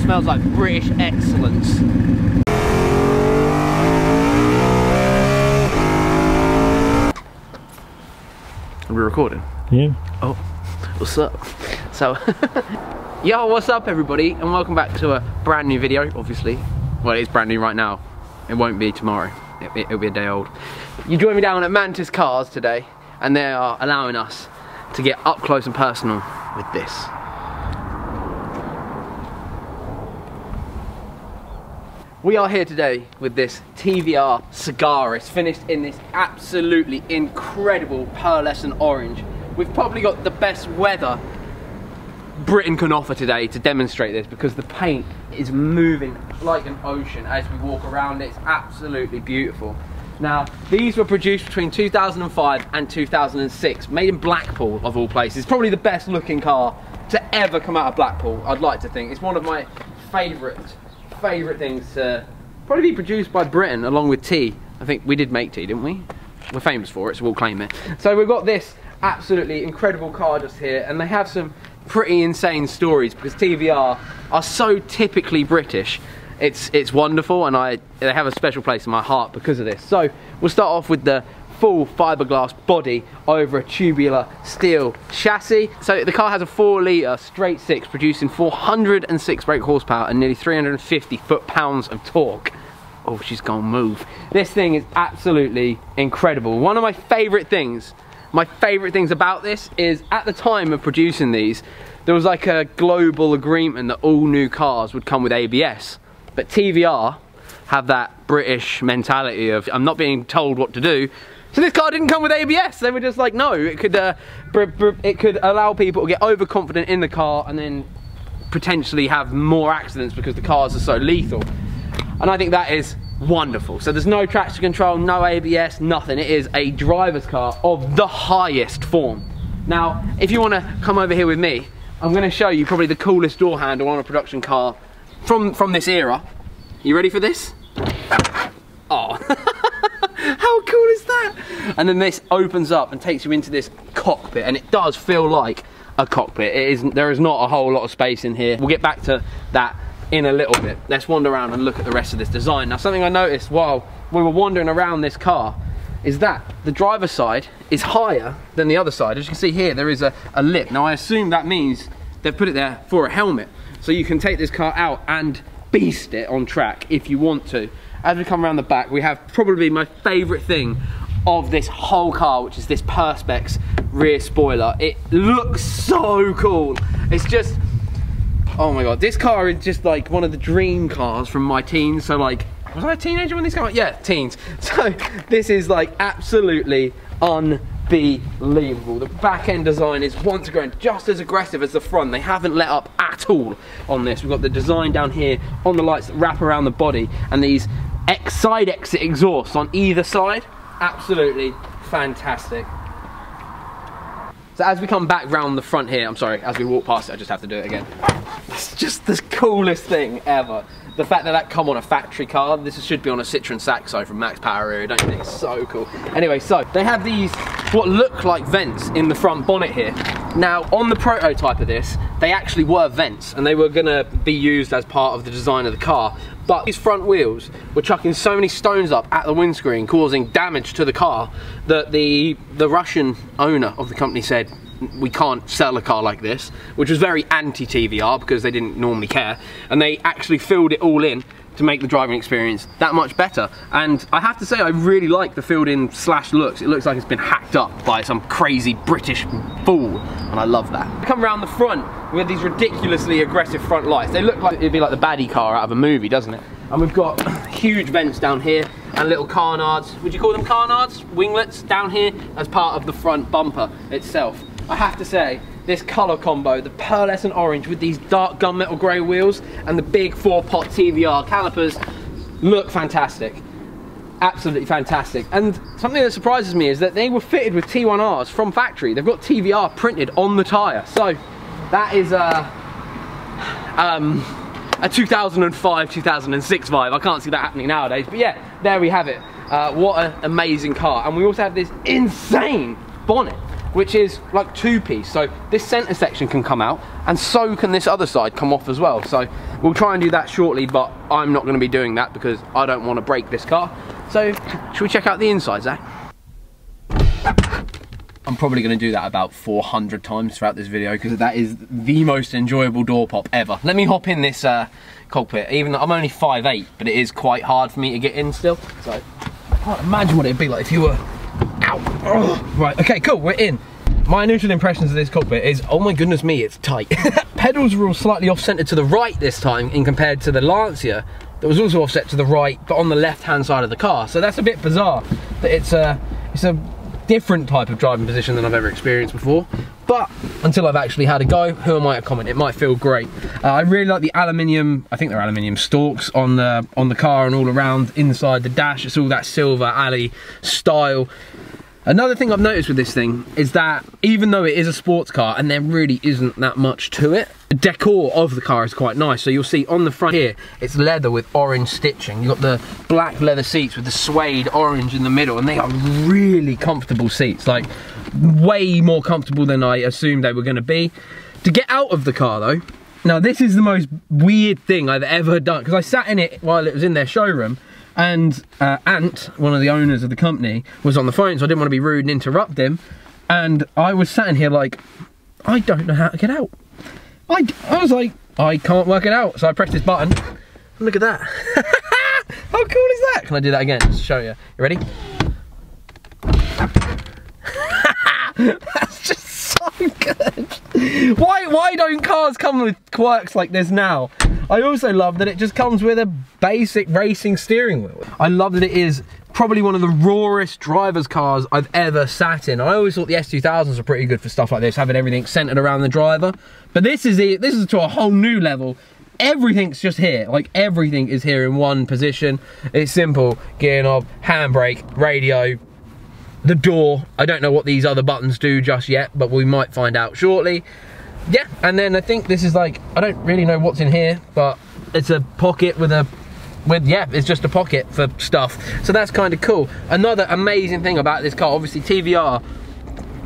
smells like British excellence. Are we recording? Yeah. Oh, what's up? So, yo, what's up everybody, and welcome back to a brand new video, obviously. Well, it's brand new right now. It won't be tomorrow. It'll be a day old. You joined me down at Mantis Cars today, and they are allowing us to get up close and personal with this. We are here today with this Tvr Sagaris, finished in this absolutely incredible pearlescent orange. We've probably got the best weather Britain can offer today to demonstrate this, because the paint is moving like an ocean as we walk around it. It's absolutely beautiful. Now, these were produced between 2005 and 2006, made in Blackpool of all places. Probably the best looking car to ever come out of Blackpool, I'd like to think. It's one of my favourite things to probably be produced by Britain, along with tea. I think we did make tea, didn't we? We're famous for it, so we'll claim it. So we've got this absolutely incredible car just here, and they have some pretty insane stories, because TVR are so typically British. It's wonderful, and they have a special place in my heart because of this. So we'll start off with the full fiberglass body over a tubular steel chassis. So the car has a 4-litre straight six, producing 406 brake horsepower and nearly 350 foot-pounds of torque. Oh, she's gonna move. This thing is absolutely incredible. One of my favourite things about this is, at the time of producing these, there was like a global agreement that all new cars would come with ABS. But TVR have that British mentality of, I'm not being told what to do. So this car didn't come with ABS. They were just like, no, it could allow people to get overconfident in the car and then potentially have more accidents because the cars are so lethal. And I think that is wonderful. So there's no traction control, no ABS, nothing. It is a driver's car of the highest form. Now, if you want to come over here with me, I'm going to show you probably the coolest door handle on a production car from this era. You ready for this? Oh. How cool is that? And then this opens up and takes you into this cockpit, and it does feel like a cockpit. There is not a whole lot of space in here. We'll get back to that in a little bit. Let's wander around and look at the rest of this design. Now, something I noticed while we were wandering around this car is that the driver's side is higher than the other side. As you can see here, there is a lip. Now, I assume that means they've put it there for a helmet, so you can take this car out and beast it on track if you want to. As we come around the back, we have probably my favourite thing of this whole car, which is this Perspex rear spoiler. It looks so cool. It's just, oh my god, this car is just like one of the dream cars from my teens. So like, was I a teenager when this came out? Yeah, teens. So this is like absolutely unbelievable. The back end design is once again just as aggressive as the front. They haven't let up at all on this. We've got the design down here on the lights that wrap around the body, and these side exit exhausts on either side. Absolutely fantastic. So as we come back round the front here, I'm sorry, as we walk past it, I just have to do it again. It's just the coolest thing ever. The fact that that come on a factory car, this should be on a Citroen Saxo from Max Power area, don't you think? It's so cool. Anyway, so they have these, what look like vents in the front bonnet here. Now, on the prototype of this, they actually were vents, and they were gonna be used as part of the design of the car. But these front wheels were chucking so many stones up at the windscreen, causing damage to the car, that the Russian owner of the company said, we can't sell a car like this, which was very anti-TVR because they didn't normally care, and they actually filled it all in to make the driving experience that much better. And I have to say, I really like the filled in slash looks. It looks like it's been hacked up by some crazy British fool, and I love that. Come around the front with these ridiculously aggressive front lights. They look like it'd be like the baddie car out of a movie, doesn't it? And we've got huge vents down here and little carnards. Would you call them carnards? Winglets down here as part of the front bumper itself. I have to say, this colour combo, the pearlescent orange with these dark gunmetal grey wheels and the big 4-pot TVR calipers, look fantastic. Absolutely fantastic. And something that surprises me is that they were fitted with T1Rs from factory. They've got TVR printed on the tyre. So that is a 2005, 2006 vibe. I can't see that happening nowadays. But yeah, there we have it. What an amazing car. And we also have this insane bonnet. which is like two-piece. So this center section can come out, and so can this other side come off as well. So we'll try and do that shortly, but I'm not going to be doing that because I don't want to break this car. So should we check out the inside, Zach? I'm probably going to do that about 400 times throughout this video because that is the most enjoyable door pop ever. Let me hop in this cockpit. Even though I'm only 5'8", but it is quite hard for me to get in still. So I can't imagine what it'd be like if you were out. Oh, right, okay, cool, we're in. My initial impressions of this cockpit is, oh my goodness me, it's tight. Pedals were all slightly off-centered to the right this time in compared to the Lancia that was also offset to the right, but on the left-hand side of the car. So that's a bit bizarre that it's a different type of driving position than I've ever experienced before. But until I've actually had a go, who am I to comment? It might feel great. I really like the aluminium, I think they're aluminium stalks on the car and all around inside the dash. It's all that silver alley style. Another thing I've noticed with this thing is that even though it is a sports car and there really isn't that much to it, the decor of the car is quite nice. So you'll see on the front here, it's leather with orange stitching. You've got the black leather seats with the suede orange in the middle, and they are really comfortable seats, like way more comfortable than I assumed they were going to be. To get out of the car though, now this is the most weird thing I've ever done, because I sat in it while it was in their showroom, and Ant, one of the owners of the company, was on the phone, so I didn't want to be rude and interrupt him. And I was sat in here like, I don't know how to get out. I was like, I can't work it out. So I pressed this button, and look at that. How cool is that? Can I do that again, just to show you? You ready? That's just so good. Why don't cars come with quirks like this now? I also love that it just comes with a basic racing steering wheel. I love that it is probably one of the rawest driver's cars I've ever sat in. I always thought the S2000s were pretty good for stuff like this, having everything centered around the driver. But this is to a whole new level. Everything's just here, like everything is here in one position. It's simple, gear knob, handbrake, radio, the door. I don't know what these other buttons do just yet, but we might find out shortly. Yeah, and then I think this is like, I don't really know what's in here, but it's a pocket yeah, it's just a pocket for stuff. So that's kind of cool. Another amazing thing about this car, obviously TVR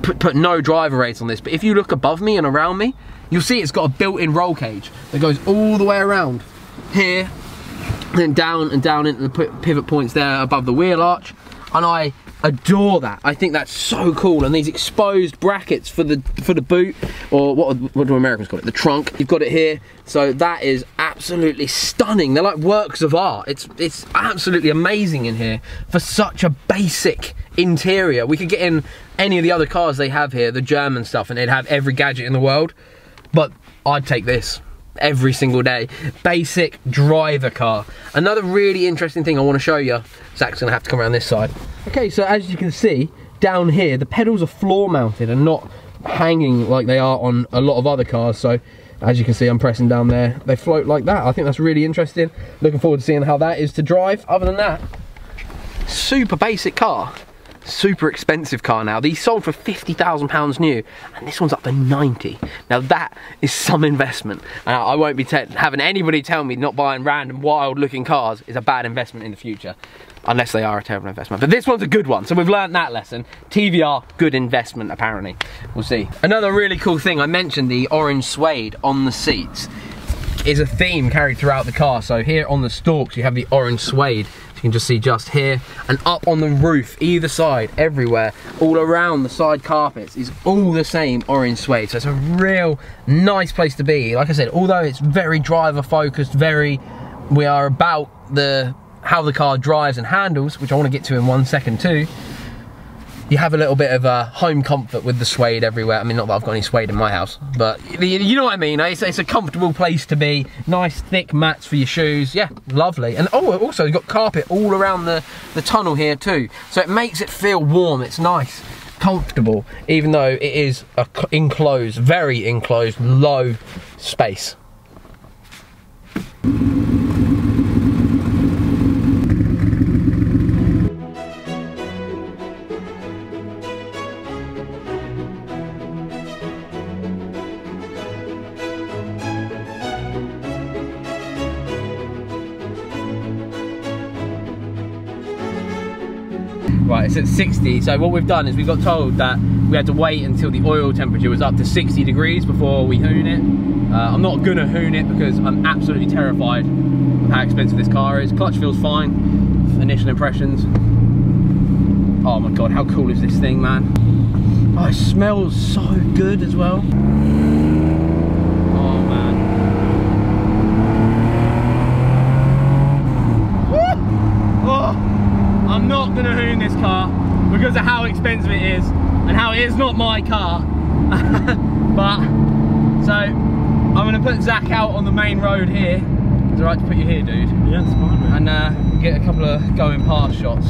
put no driver rates on this, but if you look above me and around me, you'll see it's got a built-in roll cage that goes all the way around here, and then down and down into the pivot points there above the wheel arch. And I adore that. I think that's so cool. And these exposed brackets for the boot, or what do Americans call it? The trunk. You've got it here. So that is absolutely stunning. They're like works of art. It's absolutely amazing in here for such a basic interior. We could get in any of the other cars they have here, the German stuff, and they'd have every gadget in the world. But I'd take this every single day. Basic driver car. Another really interesting thing I want to show you. Zach's gonna have to come around this side. Okay, so as you can see down here, the pedals are floor mounted and not hanging like they are on a lot of other cars. So as you can see, I'm pressing down there, they float like that. I think that's really interesting. Looking forward to seeing how that is to drive. Other than that, super basic car. Super expensive car now. These sold for £50,000 new, and this one's up to 90. Now that is some investment. I won't be having anybody tell me not buying random wild looking cars is a bad investment in the future, unless they are a terrible investment. But this one's a good one, so we've learned that lesson. TVR, good investment apparently. We'll see. Another really cool thing, I mentioned the orange suede on the seats, is a theme carried throughout the car. So here on the stalks you have the orange suede. You can just see just here, and up on the roof, either side, everywhere, all around the side carpets is all the same orange suede. So it's a real nice place to be. Like I said, although it's very driver focused, we are about how the car drives and handles, which I want to get to in 1 second too. You have a little bit of home comfort with the suede everywhere. I mean, not that I've got any suede in my house, but you know what I mean. It's a comfortable place to be. Nice thick mats for your shoes. Yeah, lovely. And oh, also you've got carpet all around the tunnel here too. So it makes it feel warm. It's nice, comfortable, even though it is a enclosed, very enclosed, low space. Right, it's at 60. So what we've done is we got told that we had to wait until the oil temperature was up to 60 degrees before we hoon it. I'm not gonna hoon it because I'm absolutely terrified of how expensive this car is. Clutch feels fine. Initial impressions. Oh my God, how cool is this thing, man? Oh, it smells so good as well. Oh man. Woo! Oh, I'm not gonna hoon this car because of how expensive it is and how it is not my car. But, so, I'm gonna put Zach out on the main road here. Is it right to put you here, dude? Yeah, it's fine, mate. And get a couple of going past shots.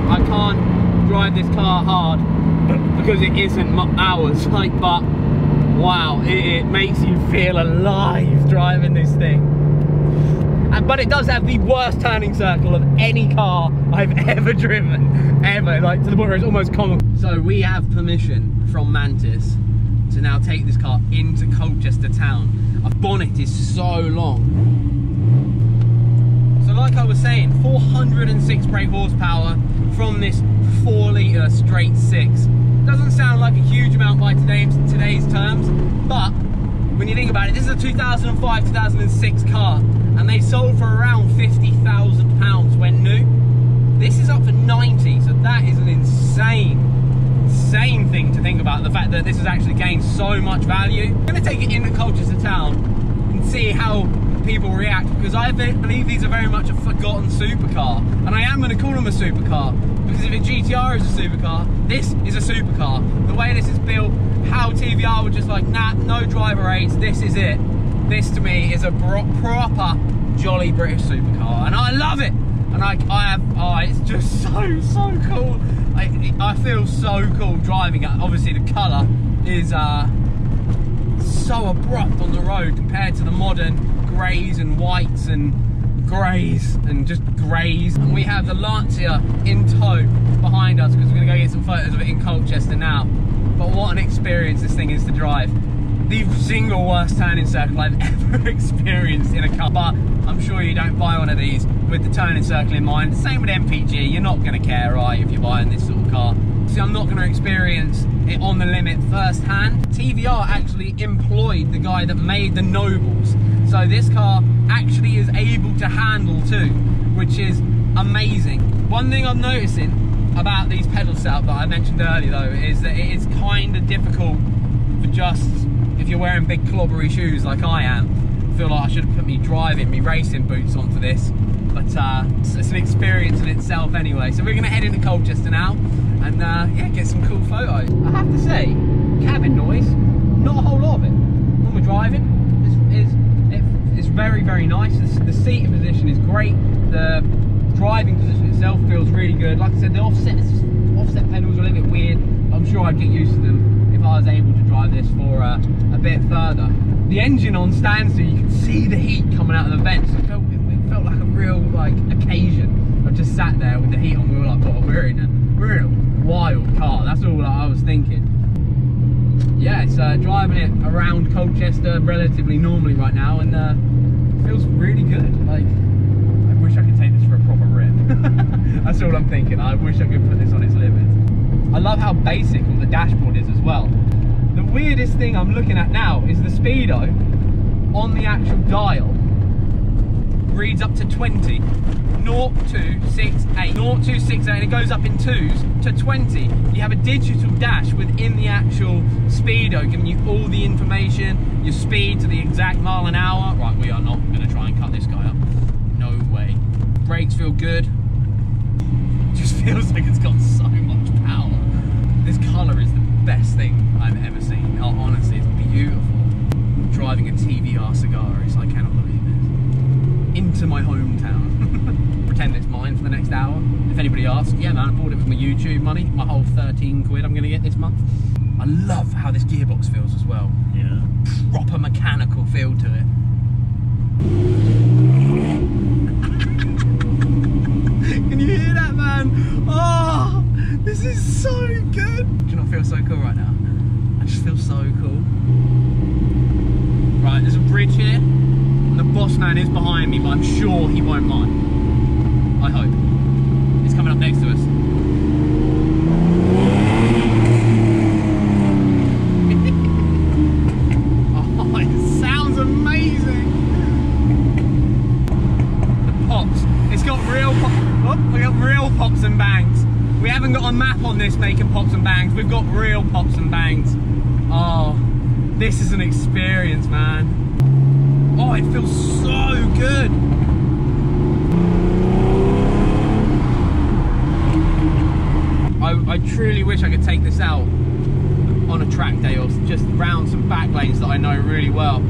I can't drive this car hard because it isn't ours, like, but wow, it makes you feel alive driving this thing. But it does have the worst turning circle of any car I've ever driven, ever, like to the point where it's almost comical. So we have permission from Mantis to now take this car into Colchester town. Our bonnet is so long. So like I was saying, 406 brake horsepower from this 4-litre straight 6. Doesn't sound like a huge amount by today's terms, but when you think about it, this is a 2005, 2006 car, and they sold for around £50,000 when new. This is up for 90, so that is an insane thing to think about, the fact that this has actually gained so much value. I'm going to take it into Colchester town and see how people react, because I believe these are very much a forgotten supercar, and I am going to call them a supercar, because if a GTR is a supercar, this is a supercar. The way this is built, how TVR were just like, nah, no driver aids, this is it. This to me is a proper jolly British supercar, and I love it. And it's just so cool. I feel so cool driving it. Obviously the colour is so abrupt on the road compared to the modern greys and whites and greys and just greys. And we have the Lancia in tow behind us because we're going to go get some photos of it in Colchester now. But what an experience this thing is to drive. The single worst turning circle I've ever experienced in a car. But I'm sure you don't buy one of these with the turning circle in mind. Same with MPG, you're not going to care, right, if you're buying this sort of car. See, I'm not going to experience it on the limit firsthand. TVR actually employed the guy that made the Nobles. So this car actually is able to handle too, which is amazing. One thing I'm noticing about these pedal setup that I mentioned earlier though, is that it is kind of difficult for just, if you're wearing big clobbery shoes like I am. I feel like I should have put me racing boots on for this. But it's an experience in itself anyway. So we're going to head into Colchester now and yeah, get some cool photos. I have to say, cabin noise, not a whole lot of it. When we're driving, it's very, very nice. The seating position is great. The driving position itself feels really good. Like I said, the offset pedals are a little bit weird. I'm sure I'd get used to them if I was able to drive this for a bit further. The engine on standstill, you can see the heat coming out of the vents. It felt like a real occasion. I just sat there with the heat on. We were like, "What? We're in a wild car." That's all I was thinking. Yeah, it's driving it around Colchester relatively normally right now, and it feels really good. Like, I wish I could take this for a proper rip. That's all I'm thinking. I wish I could put this on its limits. I love how basic all the dashboard is as well. The weirdest thing I'm looking at now is the speedo on the actual dial reads up to 20. 0268. 0268, and it goes up in 2s to 20. You have a digital dash within the actual speedo giving you all the information, your speed to the exact mile an hour. Right, we are not going to try and cut this guy up. No way. Brakes feel good. Just feels like it's got so much power. driving a TVR Sagaris. I cannot believe this. Into my hometown. Pretend it's mine for the next hour. If anybody asks, yeah man, I bought it with my YouTube money. My whole 13 quid I'm gonna get this month. I love how this gearbox feels as well. Yeah. Proper mechanical feel to it. Can you hear that, man? Oh, this is so good. Do you not feel so cool right now? I just feel so cool. Right, there's a bridge here. And the boss man is behind me, but I'm sure he won't mind. I hope. He's coming up next to us. Oh, it sounds amazing. The pops. It's got real pops. Oh, we got real pops and bangs. We haven't got a map on this making pops and bangs. We've got real pops and bangs. Oh, this is an experience, man. Oh, it feels so good. I truly wish I could take this out on a track day or just round some back lanes that I know really well.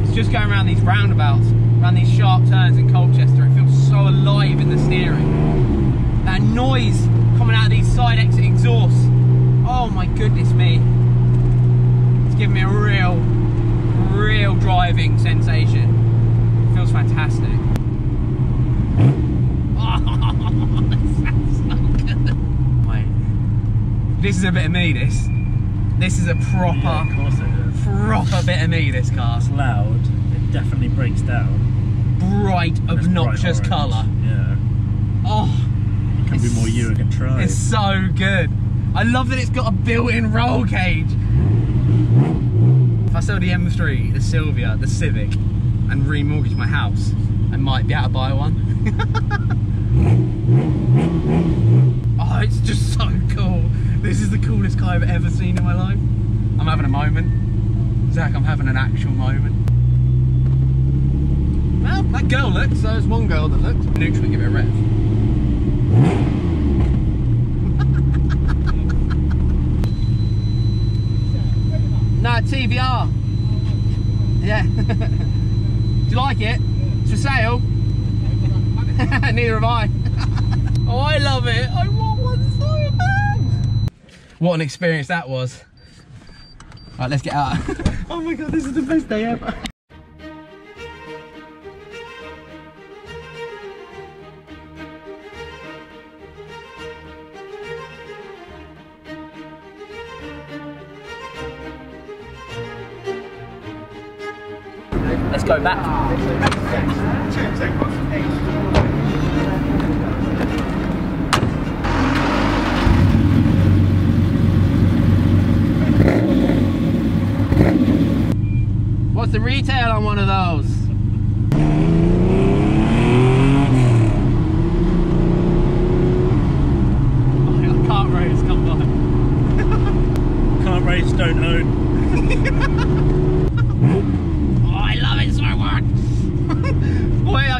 It's just going around these roundabouts, around these sharp turns in Colchester. It feels so alive in the steering. That noise coming out of these side exit exhausts. Oh my goodness me. It's giving me a real driving sensation. It feels fantastic. Oh, that sounds so good. Wait. This is a bit of me, this. This is a proper, yeah, of course it is. Proper bit of me, this car. It's loud, it definitely breaks down. Bright, obnoxious colour. Yeah. Oh. It can be more you and try. It's so good. I love that it's got a built-in roll cage. If I sell the M3, the Sylvia, the Civic, and remortgage my house, I might be able to buy one. Oh, it's just so cool. This is the coolest car I've ever seen in my life. I'm having a moment. Zach, I'm having an actual moment. Well, that girl looked, so there's one girl that looked. Neutral, give it a rev. No, TVR. Yeah. Do you like it? It's for sale. Neither have I. Oh, I love it. I want one so bad. What an experience that was. Right, let's get out. Oh my god, this is the best day ever. Let's go back. What's the retail on one of those? Oh my god, kart race, come by. Kart race, don't own.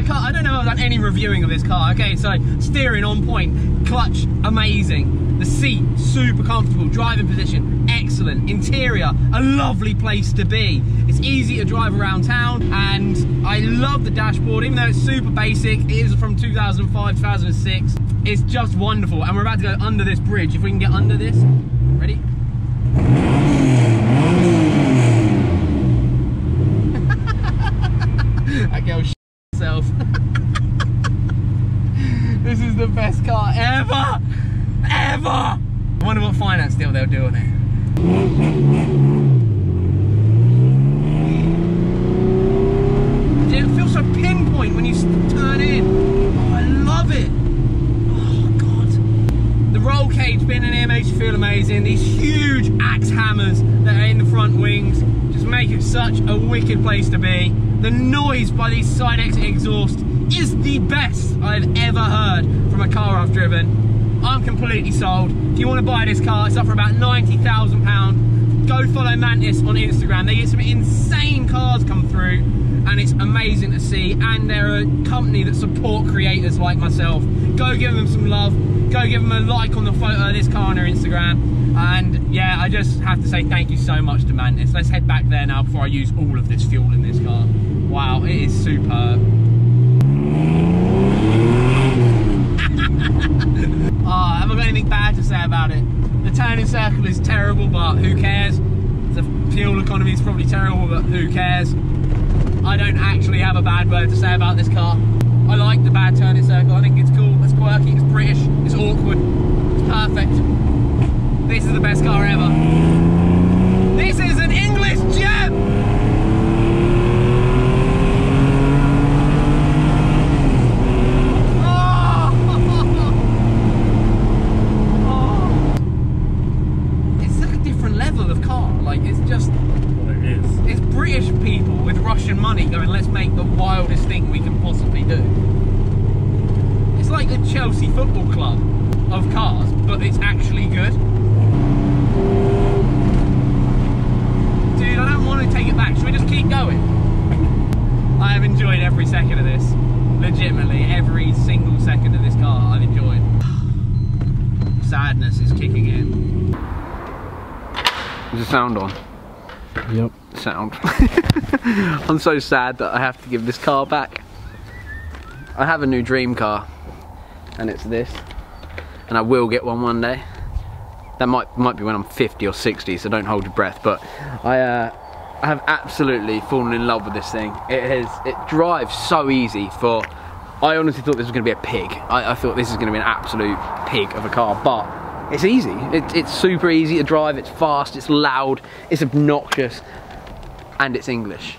I don't know if I've done any reviewing of this car. Okay, so steering on point, clutch amazing, the seat super comfortable, driving position excellent, interior a lovely place to be. It's easy to drive around town, and I love the dashboard. Even though it's super basic, it is from 2005, 2006. It's just wonderful, and we're about to go under this bridge. If we can get under this, ready? That girl herself. This is the best car ever! Ever! I wonder what finance deal they'll do on it. It feels so pinpoint when you turn in. Oh, I love it. Oh, God. The roll cage being in here makes you feel amazing. These huge axe hammers that are in the front wings just make it such a wicked place to be. The noise by these side exit exhaust is the best I've ever heard from a car I've driven. I'm completely sold. If you want to buy this car, it's up for about £90,000. Go follow Mantis on Instagram. They get some insane cars come through, and it's amazing to see. And they're a company that support creators like myself. Go give them some love. go give them a like on the photo of this car on their Instagram. And yeah, I just have to say thank you so much to Mantis. Let's head back there now before I use all of this fuel in this car. Wow, it is superb. Oh, have I got anything bad to say about it? The turning circle is terrible, but who cares? The fuel economy is probably terrible, but who cares? I don't actually have a bad word to say about this car. I like the bad turning circle. I think it's cool, it's quirky, it's British, it's awkward, it's perfect. This is the best car ever. This is an English gem! British people with Russian money going, let's make the wildest thing we can possibly do. It's like a Chelsea football club of cars, but it's actually good. Dude, I don't want to take it back. Should we just keep going? I have enjoyed every second of this. Legitimately, every single second of this car I've enjoyed. Sadness is kicking in. Is the sound on? Yep. Sound. I'm so sad that I have to give this car back. I have a new dream car, and it's this, and I will get one day. That might be when I'm 50 or 60, so don't hold your breath. But I have absolutely fallen in love with this thing. It drives so easy. I honestly thought this was going to be a pig. I thought this is going to be an absolute pig of a car, but it's easy. It's super easy to drive. It's fast. It's loud. It's obnoxious. And it's English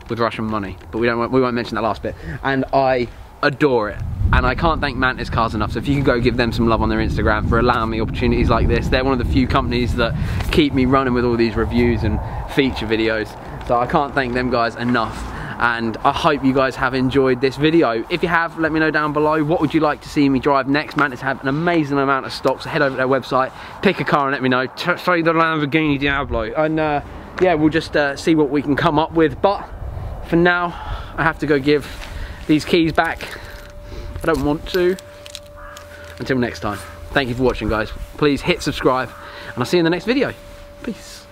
with Russian money, but we won't mention that last bit. And I adore it, and I can't thank Mantis Cars enough. So if you can go give them some love on their Instagram for allowing me opportunities like this. They're one of the few companies that keep me running with all these reviews and feature videos, so I can't thank them guys enough. And I hope you guys have enjoyed this video. If you have, let me know down below. What would you like to see me drive next? Mantis have an amazing amount of stock, so head over to their website, pick a car and let me know. Say the Lamborghini Diablo, and yeah, we'll just see what we can come up with. But for now, I have to go give these keys back. I don't want to. Until next time, thank you for watching, guys. Please hit subscribe, and I'll see you in the next video. Peace.